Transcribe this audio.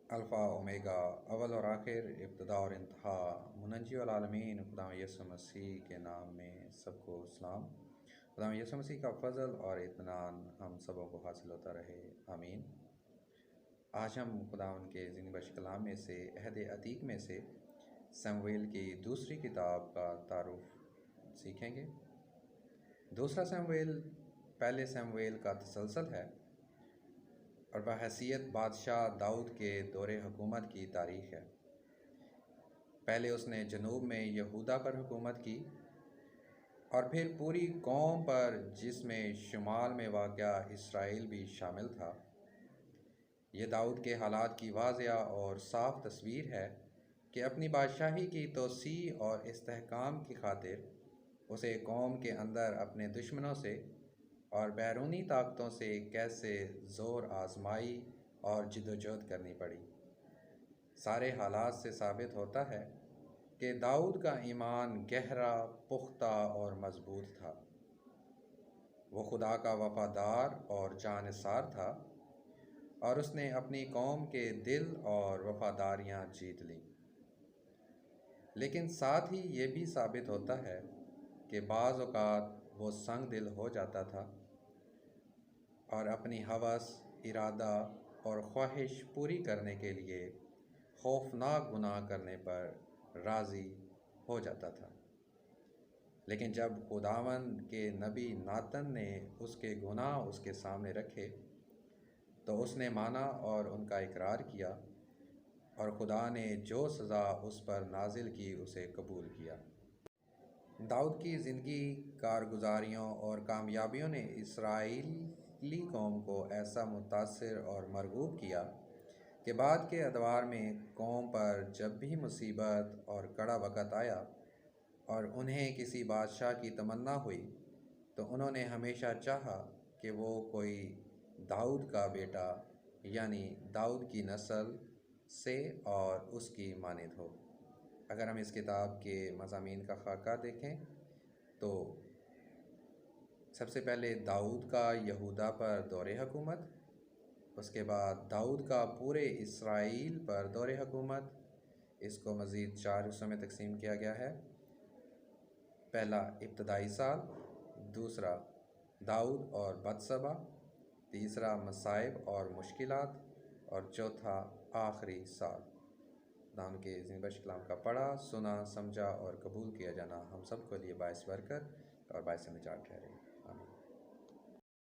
Alpha omega, اول اور آخر، ابتدا اور انتہا، منجی والعالمین خدا یسوع مسیح کے نام میں سب کو سلام۔ خدا یسوع مسیح کا فضل اور اطمینان ہم سبوں کو حاصل ہوتا رہے، آمین۔ آج ہم خدا ان کے زندگی بخش کلام میں سے عہد عتیق میں سے سمویل کی دوسری کتاب کا تعارف سیکھیں گے۔ دوسرا سمویل پہلے سمویل کا تسلسل ہے اور بحیثیت بادشاہ داؤد کے دور حکومت کی تاریخ ہے۔ پہلے اس نے جنوب میں یہودا پر حکومت کی اور پھر پوری قوم پر، جس میں شمال میں واقع اسرائیل بھی شامل تھا۔ یہ داؤد کے حالات کی واضح اور صاف تصویر ہے کہ اپنی بادشاہی کی توسیع اور استحکام کی خاطر اسے قوم کے اندر اپنے دشمنوں سے اور بیرونی طاقتوں سے کیسے زور آزمائی اور جدوجہد کرنی پڑی۔ سارے حالات سے ثابت ہوتا ہے کہ داؤد کا ایمان گہرا، پختہ اور مضبوط تھا۔ وہ خدا کا وفادار اور جانثار تھا اور اس نے اپنی قوم کے دل اور وفاداریاں جیت لیں۔ لیکن ساتھ ہی یہ بھی ثابت ہوتا ہے کہ بعض اوقات وہ سنگ دل ہو جاتا تھا اور اپنی ہوس، ارادہ اور خواہش پوری کرنے کے لیے خوفناک گناہ کرنے پر راضی ہو جاتا تھا۔ لیکن جب خداوند کے نبی ناتن نے اس کے گناہ اس کے سامنے رکھے تو اس نے مانا اور ان کا اقرار کیا، اور خدا نے جو سزا اس پر نازل کی اسے قبول کیا۔ داؤد کی زندگی، کارگزاریوں اور کامیابیوں نے اسرائیلی قوم کو ایسا متاثر اور مرغوب کیا کہ بعد کے ادوار میں قوم پر جب بھی مصیبت اور کڑا وقت آیا اور انہیں کسی بادشاہ کی تمنا ہوئی تو انہوں نے ہمیشہ چاہا کہ وہ کوئی داؤد کا بیٹا یعنی داؤد کی نسل سے اور اس کی مانند ہو۔ اگر ہم اس کتاب کے مضامین کا خاکہ دیکھیں تو سب سے پہلے داؤد کا یہودا پر دور حکومت، اس کے بعد داؤد کا پورے اسرائیل پر دور حکومت۔ اس کو مزید 4 حصوں میں تقسیم کیا گیا ہے۔ پہلا ابتدائی سال، دوسرا داؤد اور بتشبہ، تیسرا مصائب اور مشکلات، اور چوتھا آخری سال۔ خدا ان کے زندگی بخش کلام کا پڑھا، سنا، سمجھا اور قبول کیا جانا ہم سب کے لیے باعث برکت اور باعث نجات ٹھہرے۔